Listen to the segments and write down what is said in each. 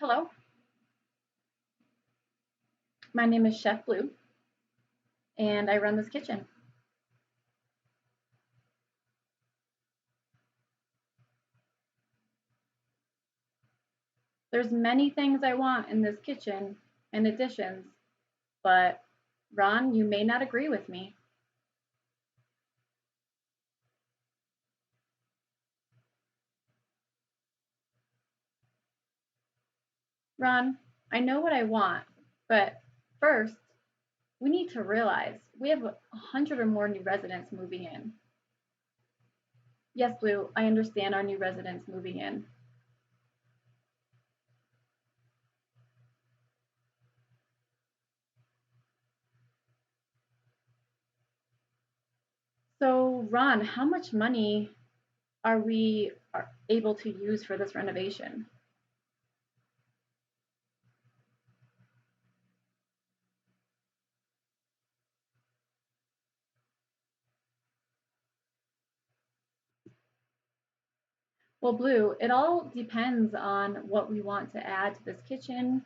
Hello, my name is Chef Blue, and I run this kitchen. There's many things I want in this kitchen and additions, but Ron, you may not agree with me. Ron, I know what I want, but first, we need to realize we have 100 or more new residents moving in. Yes, Blue, I understand our new residents moving in. So, Ron, how much money are we able to use for this renovation? Well, Blue, it all depends on what we want to add to this kitchen,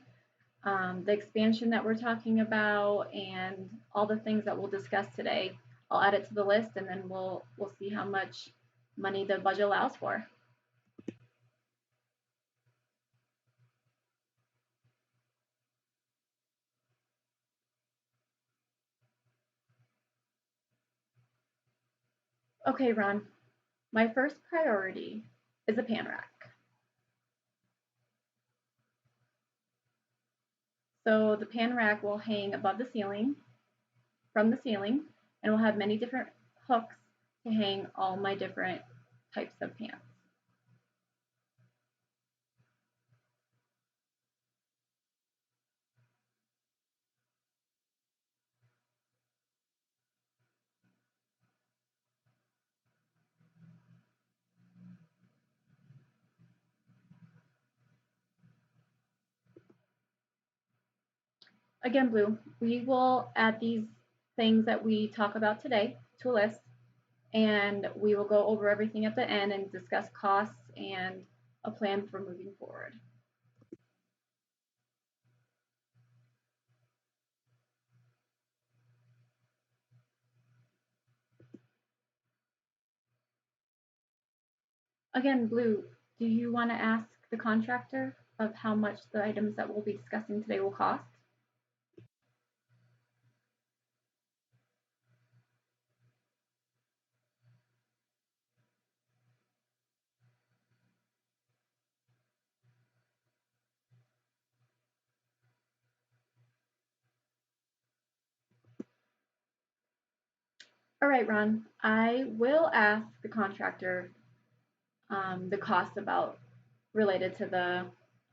the expansion that we're talking about, and all the things that we'll discuss today. I'll add it to the list, and then we'll see how much money the budget allows for. Okay, Ron. My first priority is a pan rack. So the pan rack will hang above the ceiling, from the ceiling, and will have many different hooks to hang all my different types of pans. Again, Blue, we will add these things that we talk about today to a list, and we will go over everything at the end and discuss costs and a plan for moving forward. Again, Blue, do you want to ask the contractor of how much the items that we'll be discussing today will cost? All right, Ron, I will ask the contractor the cost about related to the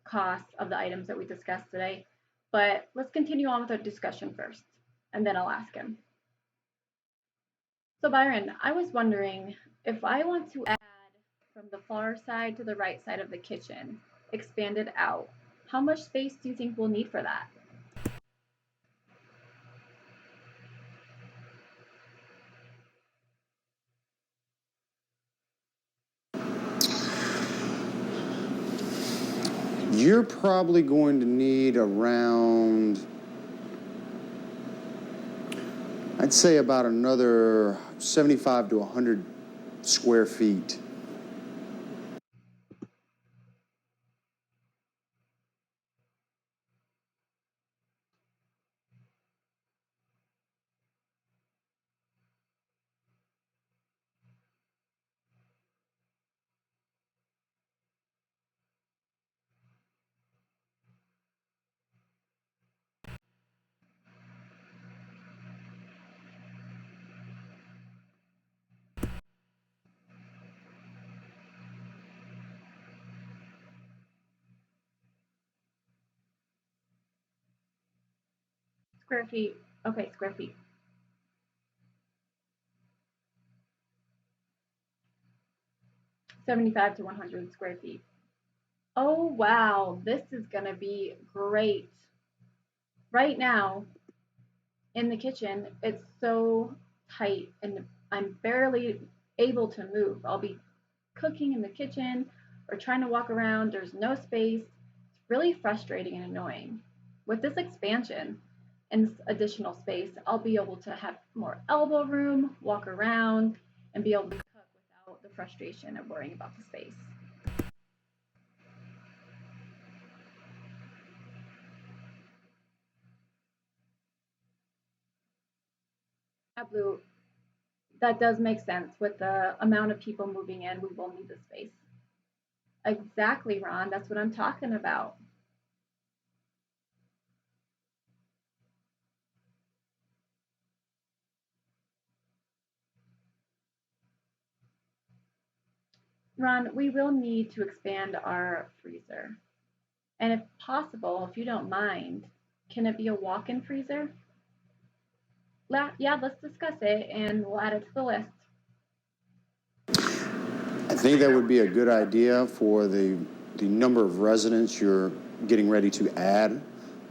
cost of the items that we discussed today. But let's continue on with our discussion first, and then I'll ask him. So, Byron, I was wondering if I want to add from the far side to the right side of the kitchen, expand it out, how much space do you think we'll need for that? You're probably going to need around, I'd say about another 75 to 100 square feet. Square feet. Okay, square feet. 75 to 100 square feet. Oh, wow. This is going to be great. Right now, in the kitchen, it's so tight and I'm barely able to move. I'll be cooking in the kitchen or trying to walk around. There's no space. It's really frustrating and annoying. With this expansion and this additional space, I'll be able to have more elbow room, walk around, and be able to cook without the frustration of worrying about the space. At Blue, that does make sense. With the amount of people moving in, we will need the space. Exactly, Ron. That's what I'm talking about. Ron, we will need to expand our freezer. And if possible, if you don't mind, can it be a walk-in freezer? Yeah, let's discuss it and we'll add it to the list. I think that would be a good idea for the number of residents you're getting ready to add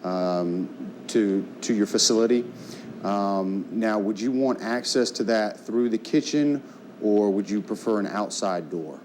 to your facility. Now, would you want access to that through the kitchen, or would you prefer an outside door?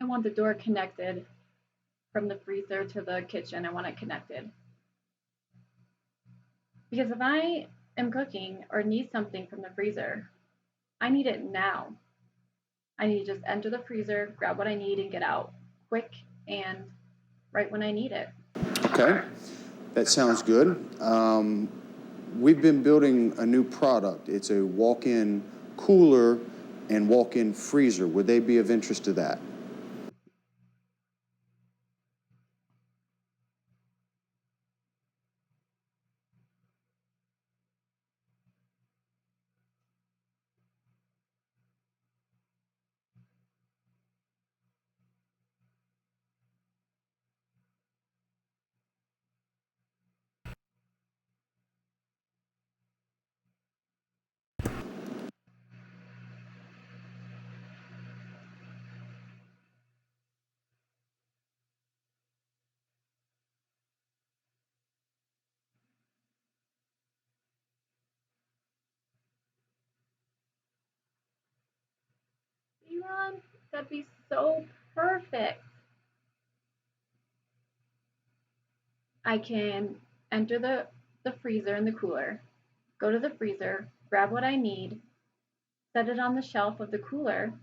I want the door connected from the freezer to the kitchen. I want it connected. Because if I am cooking or need something from the freezer, I need it now. I need to just enter the freezer, grab what I need, and get out quick and right when I need it. Okay, that sounds good. We've been building a new product. It's a walk-in cooler and walk-in freezer. Would they be of interest to that? Elon, that'd be so perfect. I can enter the freezer and the cooler, go to the freezer, grab what I need, set it on the shelf of the cooler,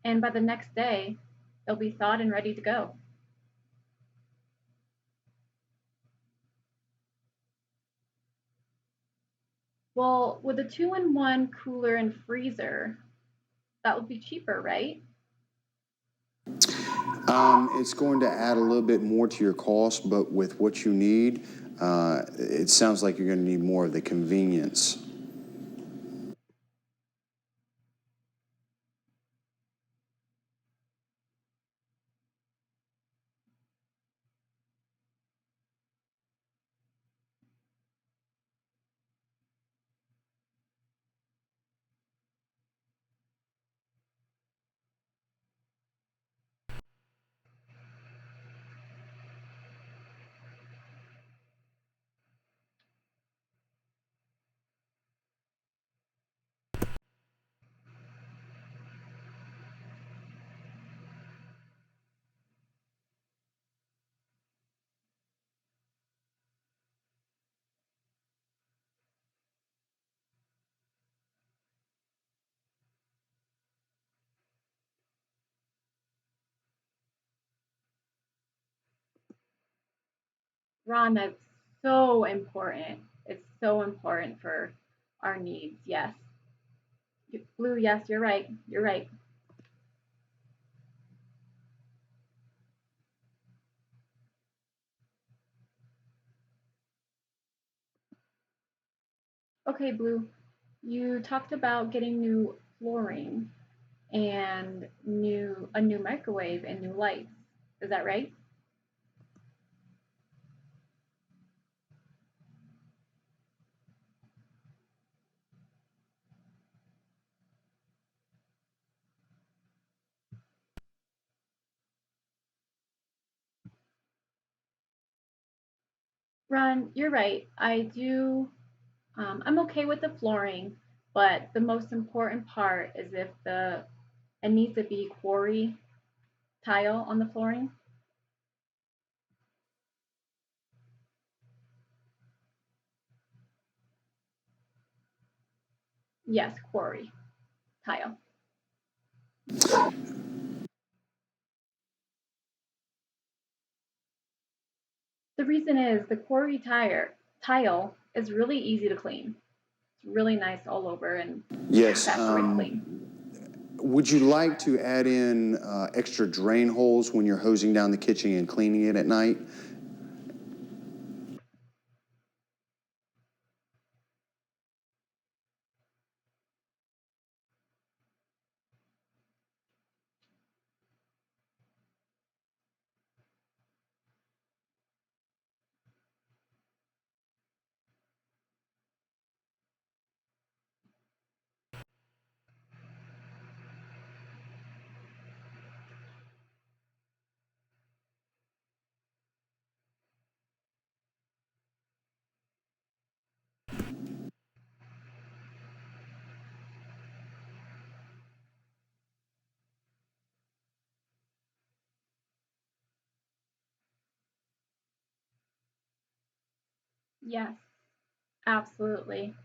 and by the next day, it'll be thawed and ready to go. Well, with a two-in-one cooler and freezer, that would be cheaper, right? It's going to add a little bit more to your cost, but with what you need, it sounds like you're going to need more of the convenience. Ron, that's so important. It's so important for our needs. Yes. Blue, yes, you're right. You're right. Okay, Blue, you talked about getting new flooring and a new microwave and new lights. Is that right? Ron, you're right. I do. I'm okay with the flooring, but the most important part is if the it needs to be quarry tile on the flooring. Yes, quarry tile. The reason is the quarry tile is really easy to clean. It's really nice all over and Yes. faster way to clean. Would you like to add in extra drain holes when you're hosing down the kitchen and cleaning it at night? Yes, absolutely.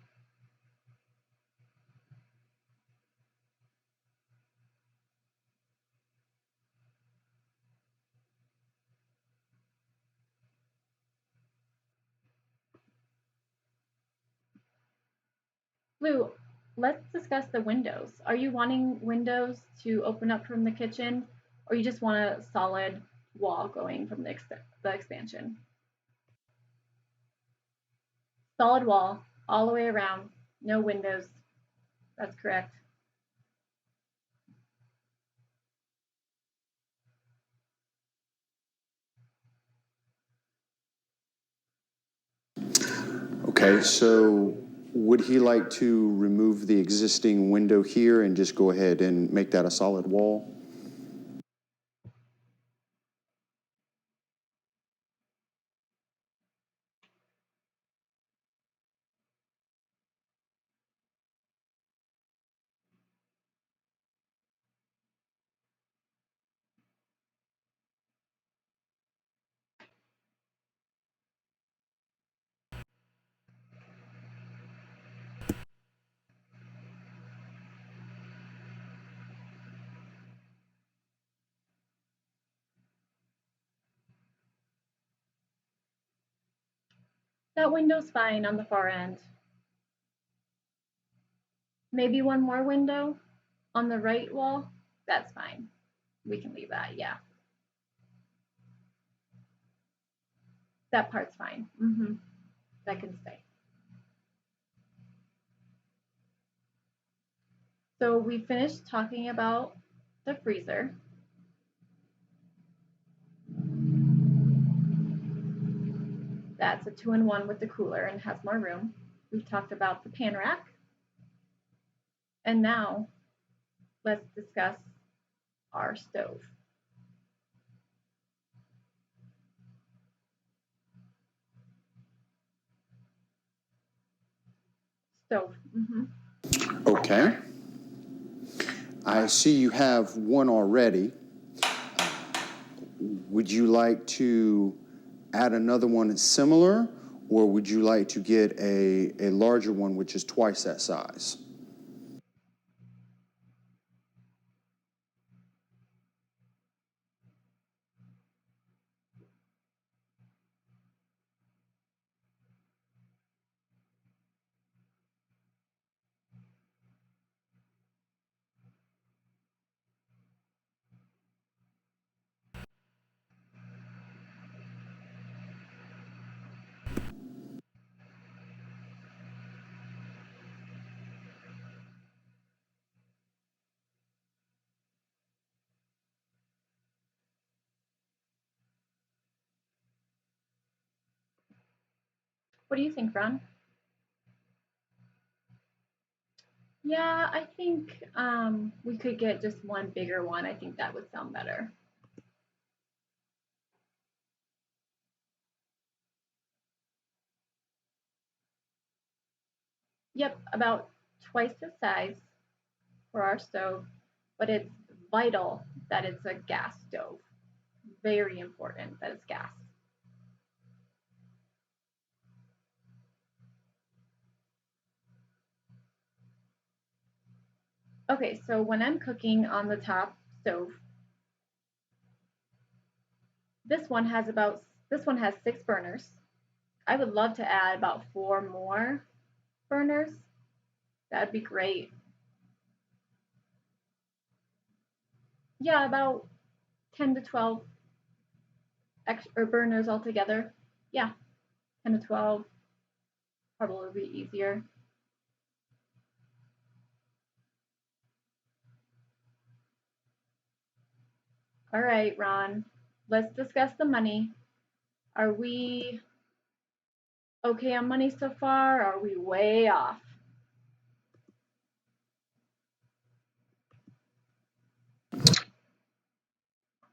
Lou, let's discuss the windows. Are you wanting windows to open up from the kitchen, or you just want a solid wall going from the expansion? Solid wall all the way around, no windows. That's correct. Okay, so would he like to remove the existing window here and just go ahead and make that a solid wall? That window's fine on the far end. Maybe one more window on the right wall. That's fine. We can leave that. Yeah, that part's fine. That can stay. So we finished talking about the freezer. That's a two-in-one with the cooler and has more room. We've talked about the pan rack. And now let's discuss our stove. Stove. Okay. I see you have one already. Would you like to add another one similar, or would you like to get a larger one which is twice that size? What do you think, Ron? Yeah, I think we could get just one bigger one. I think that would sound better. Yep, about twice the size for our stove, but it's vital that it's a gas stove. Very important that it's gas. Okay, so when I'm cooking on the top stove, this one has 6 burners. I would love to add about 4 more burners. That'd be great. Yeah, about 10 to 12 extra burners altogether. Yeah, 10 to 12 probably be easier. All right, Ron, let's discuss the money. Are we okay on money so far? Or are we way off?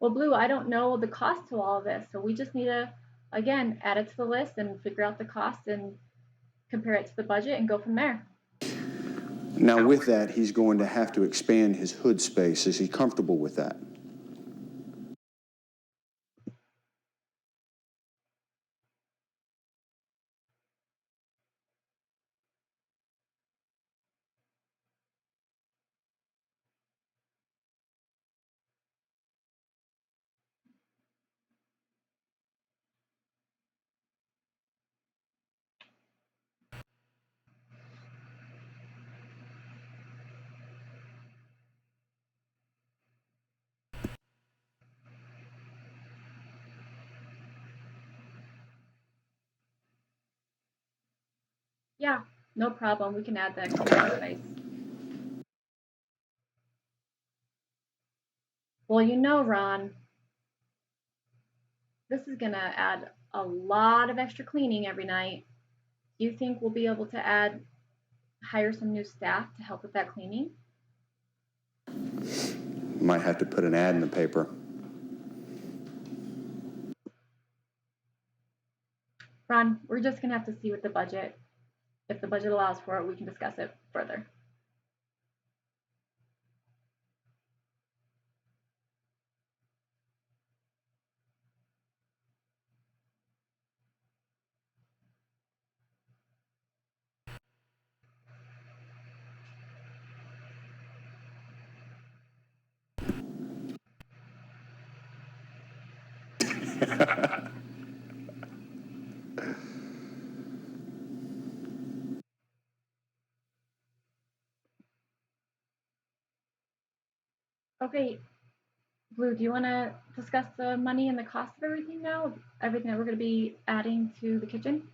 Well, Blue, I don't know the cost to all of this, so we just need to, again, add it to the list and figure out the cost and compare it to the budget and go from there. Now, with that, he's going to have to expand his hood space. Is he comfortable with that? Yeah, no problem. We can add the extra space. Well, Ron, this is going to add a lot of extra cleaning every night. Do you think we'll be able to hire some new staff to help with that cleaning? Might have to put an ad in the paper. Ron, we're just going to have to see with the budget. If the budget allows for it, we can discuss it further. Okay, Blue, do you want to discuss the money and the cost of everything now? Everything that we're going to be adding to the kitchen?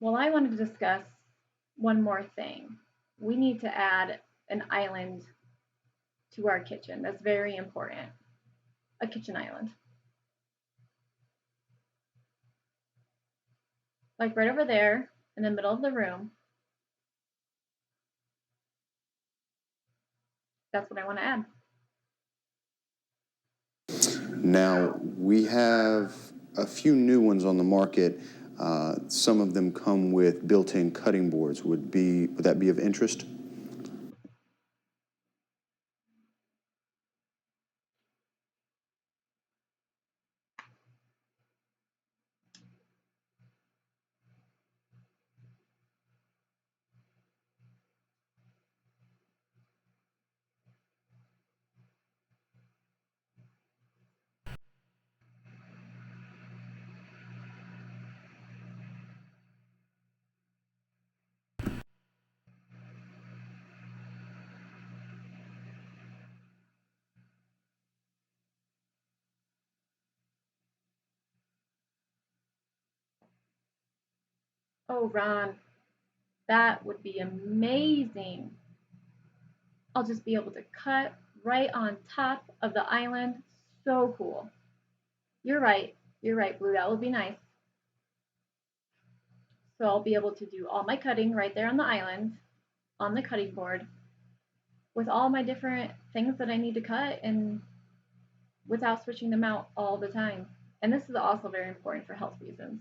Well, I wanted to discuss one more thing. We need to add an island to our kitchen. That's very important. A kitchen island. Like right over there in the middle of the room. That's what I want to add. Now, we have a few new ones on the market. Some of them come with built-in cutting boards. Would that be of interest? Oh, Ron, that would be amazing. I'll just be able to cut right on top of the island. So cool. You're right. You're right, Blue. That would be nice. So I'll be able to do all my cutting right there on the island, on the cutting board, with all my different things that I need to cut and without switching them out all the time. And this is also very important for health reasons.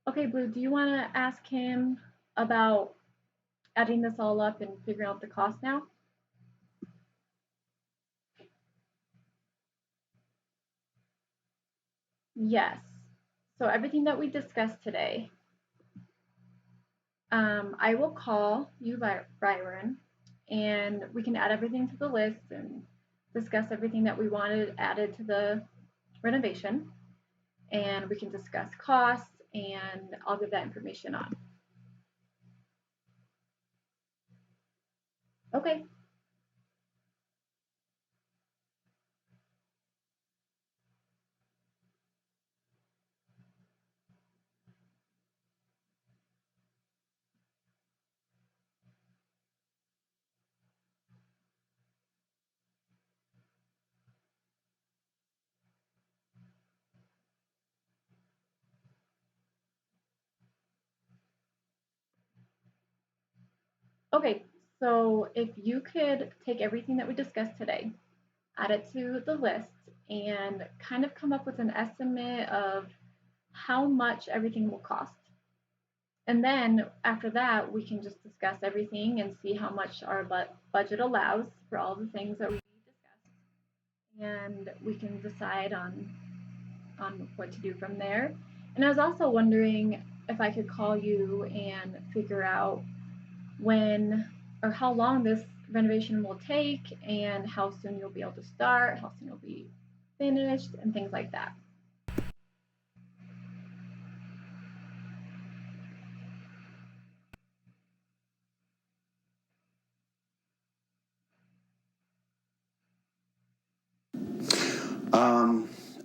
Okay, Blue, do you want to ask him about adding this all up and figuring out the cost now? Yes. So everything that we discussed today, I will call you, Byron, and we can add everything to the list and discuss everything that we wanted added to the renovation. And we can discuss costs, and I'll give that information on. Okay. Okay, so if you could take everything that we discussed today, add it to the list, and kind of come up with an estimate of how much everything will cost. And then after that, we can just discuss everything and see how much our budget allows for all the things that we discussed. And we can decide on what to do from there. And I was also wondering if I could call you and figure out when or how long this renovation will take and how soon you'll be able to start, how soon you'll be finished, and things like that.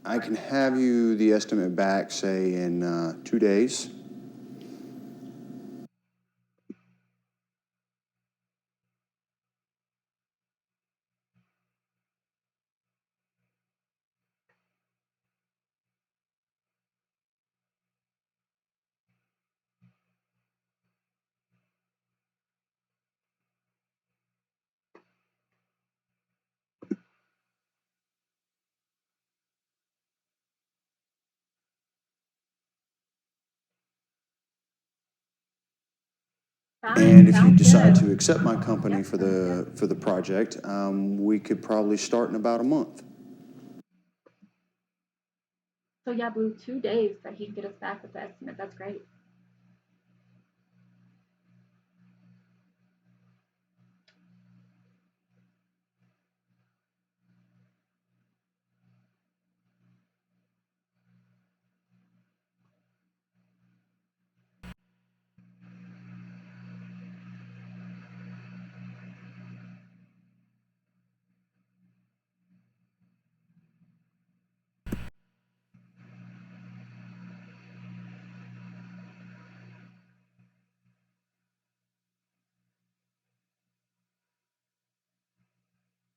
I can have you the estimate back, say, in 2 days. And if you decide to accept my company for the project, we could probably start in about a month. So yeah, Blue, 2 days that he can get us back with the estimate. That's great.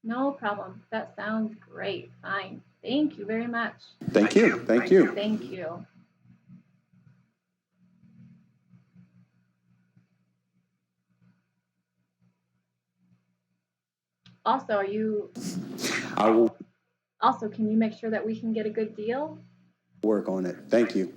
No problem. That sounds great. Fine. Thank you very much. Thank you. Thank you. Thank you. Also, are you I will also can you make sure that we can get a good deal? work on it. Thank you.